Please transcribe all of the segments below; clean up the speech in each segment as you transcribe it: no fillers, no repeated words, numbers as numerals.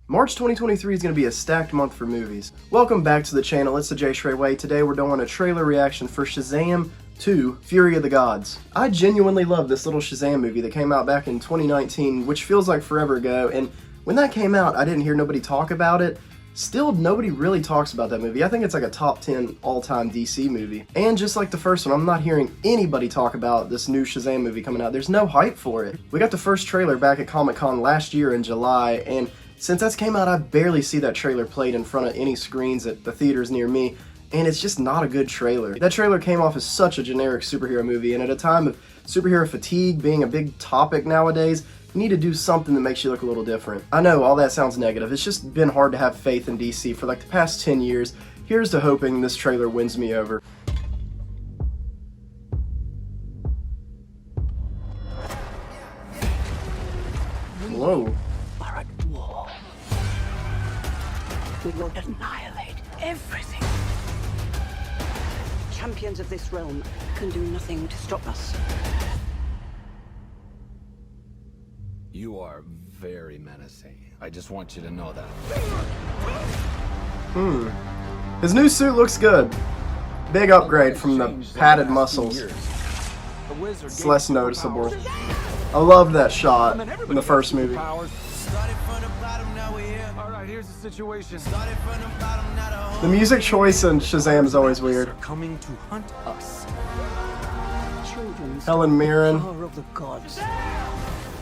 March 2023 is going to be a stacked month for movies. Welcome back to the channel, it's the Jay Shrey Way. Today we're doing a trailer reaction for Shazam 2, Fury of the Gods. I genuinely love this little Shazam movie that came out back in 2019, which feels like forever ago, and when that came out I didn't hear nobody talk about it. Still, nobody really talks about that movie. I think it's like a top 10 all-time DC movie. And just like the first one, I'm not hearing anybody talk about this new Shazam movie coming out. There's no hype for it. We got the first trailer back at Comic-Con last year in July, and since that's came out, I barely see that trailer played in front of any screens at the theaters near me, and it's just not a good trailer. That trailer came off as such a generic superhero movie, and at a time of superhero fatigue being a big topic nowadays, you need to do something that makes you look a little different. I know, all that sounds negative. It's just been hard to have faith in DC for like the past 10 years. Here's to hoping this trailer wins me over. Whoa. We will annihilate everything. Champions of this realm can do nothing to stop us. You are very menacing. I just want you to know that. His new suit looks good. Big upgrade from the padded muscles. It's less noticeable. I love that shot in the first movie. Here's the situation. The music choice in Shazam is always weird. Coming to hunt us. Children's Helen Mirren. power of the gods.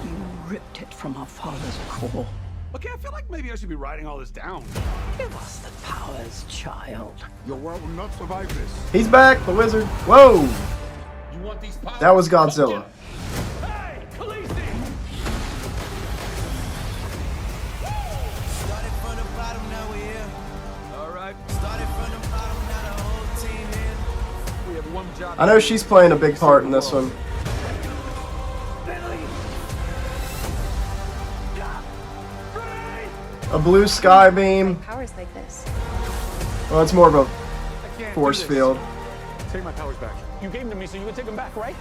You ripped it from our father's core. Okay, I feel like maybe I should be writing all this down. Give us the powers, child. Your world will not survive this. He's back, the wizard. Whoa! You want these powers? That was Godzilla. Hey, Khaleesi! I know she's playing a big part in this one. A blue sky beam. Powers like this. Well, it's more of a force field. Take my powers back. You gave them to me so you would take them back, right?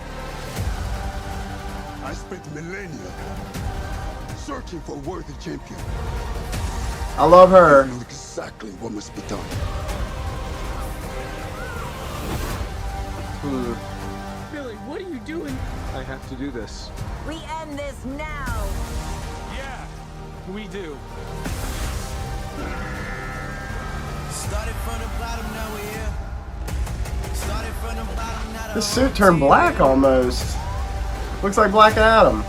I spent millennia searching for a worthy champion. I love her. I know exactly what must be done. Billy, what are you doing? I have to do this. We end this now. Yeah, we do. Started from the bottom, now we're here. Started from the bottom, now the This suit turned black almost. Looks like Black Adam.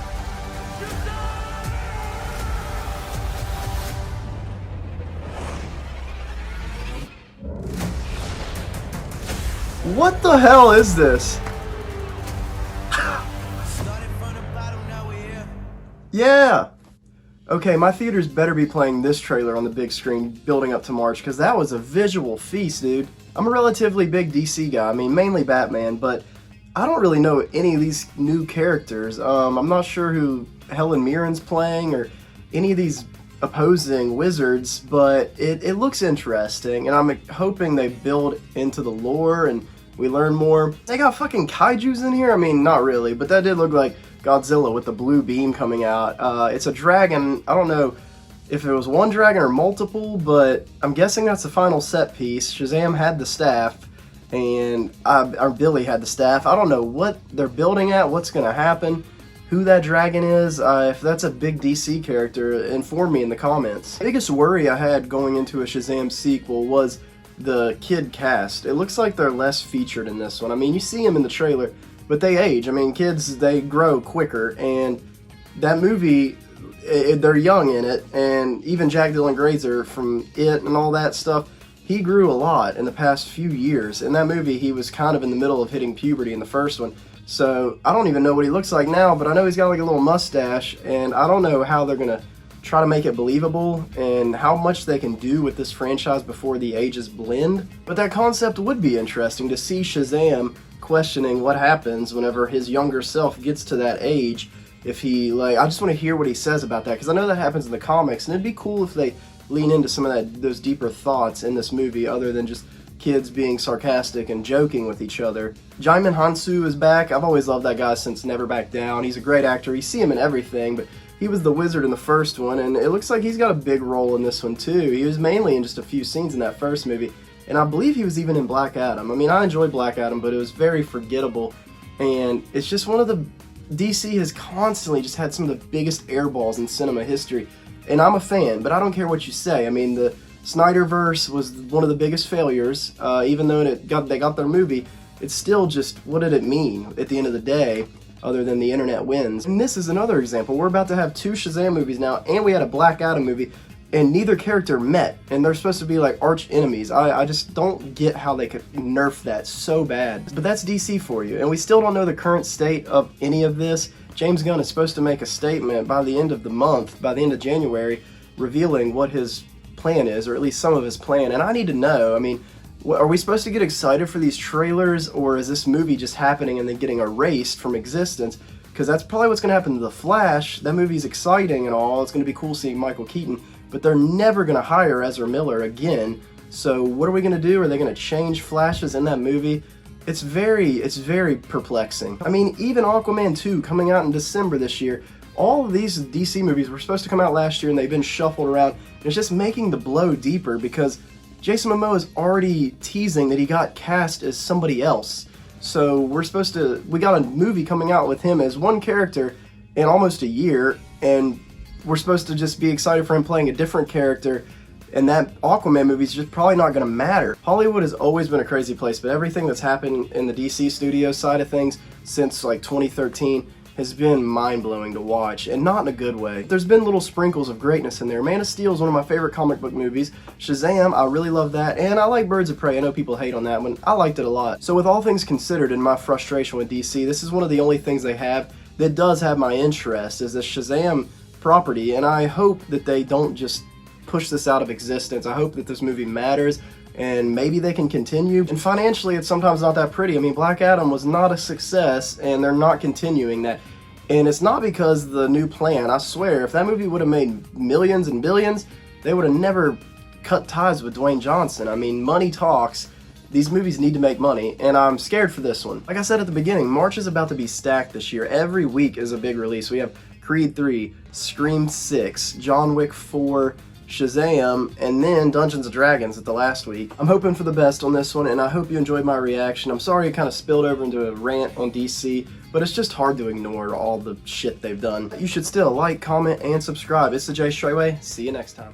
What the hell is this? Yeah! Okay, my theaters better be playing this trailer on the big screen building up to March, because that was a visual feast, dude. I'm a relatively big DC guy, I mean, mainly Batman, but I don't really know any of these new characters. I'm not sure who Helen Mirren's playing or any of these opposing wizards, but it looks interesting, and I'm hoping they build into the lore and we learn more. They got fucking kaijus in here? I mean, not really, but that did look like Godzilla with the blue beam coming out. It's a dragon. I don't know if it was one dragon or multiple, but I'm guessing that's the final set piece. Shazam had the staff, and Billy had the staff. I don't know what they're building at, what's going to happen, who that dragon is. If that's a big DC character, inform me in the comments. The biggest worry I had going into a Shazam sequel was the kid cast. It looks like they're less featured in this one. I mean, you see them in the trailer, but they age. I mean, kids, they grow quicker, and that movie, they're young in it, and even Jack Dylan Grazer from It and all that stuff, he grew a lot in the past few years. In that movie, he was kind of in the middle of hitting puberty in the first one, so I don't even know what he looks like now, but I know he's got like a little mustache, and I don't know how they're gonna try to make it believable and how much they can do with this franchise before the ages blend. But that concept would be interesting, to see Shazam questioning what happens whenever his younger self gets to that age. If he, like, I just want to hear what he says about that, because I know that happens in the comics, and it'd be cool if they lean into some of those deeper thoughts in this movie other than just kids being sarcastic and joking with each other. Djimon Hounsou is back. I've always loved that guy since Never Back Down. He's a great actor. You see him in everything, but he was the Wizard in the first one, and it looks like he's got a big role in this one too. He was mainly in just a few scenes in that first movie, and I believe he was even in Black Adam. I mean, I enjoyed Black Adam, but it was very forgettable, and it's just one of the... DC has constantly just had some of the biggest airballs in cinema history, and I'm a fan, but I don't care what you say. I mean, the Snyderverse was one of the biggest failures, even though they got their movie. It's still just, what did it mean at the end of the day, other than the internet wins? And this is another example. We're about to have 2 Shazam movies now, and we had a Black Adam movie, and neither character met, and they're supposed to be like arch enemies. I just don't get how they could nerf that so bad. But that's DC for you, and we still don't know the current state of any of this. James Gunn is supposed to make a statement by the end of the month, by the end of January, revealing what his plan is, or at least some of his plan, and I need to know. I mean, are we supposed to get excited for these trailers, or is this movie just happening and then getting erased from existence? Because that's probably what's going to happen to The Flash. That movie's exciting and all, it's going to be cool seeing Michael Keaton, but they're never going to hire Ezra Miller again. So what are we going to do? Are they going to change Flashes in that movie? It's very perplexing. I mean, even Aquaman 2 coming out in December this year, all of these DC movies were supposed to come out last year and they've been shuffled around. It's just making the blow deeper because Jason Momoa is already teasing that he got cast as somebody else. So we got a movie coming out with him as one character in almost a year, and we're supposed to just be excited for him playing a different character, and that Aquaman movie is just probably not going to matter. Hollywood has always been a crazy place, but everything that's happened in the DC studio side of things since like 2013 has been mind-blowing to watch, and not in a good way. There's been little sprinkles of greatness in there. Man of Steel is one of my favorite comic book movies. Shazam, I really love that, and I like Birds of Prey. I know people hate on that one. I liked it a lot. So with all things considered and my frustration with DC, this is one of the only things they have that does have my interest, is this Shazam property, and I hope that they don't just push this out of existence. I hope that this movie matters, and maybe they can continue. And financially, it's sometimes not that pretty. I mean, Black Adam was not a success, and they're not continuing that. And it's not because the new plan. I swear, if that movie would have made millions and billions, they would have never cut ties with Dwayne Johnson. I mean, money talks. These movies need to make money, and I'm scared for this one. Like I said at the beginning, March is about to be stacked this year. Every week is a big release. We have Creed 3, Scream 6, John Wick 4, Shazam, and then Dungeons & Dragons at the last week. I'm hoping for the best on this one, and I hope you enjoyed my reaction. I'm sorry it kind of spilled over into a rant on DC, but it's just hard to ignore all the shit they've done. You should still like, comment, and subscribe. It's the Jay Strayway. See you next time.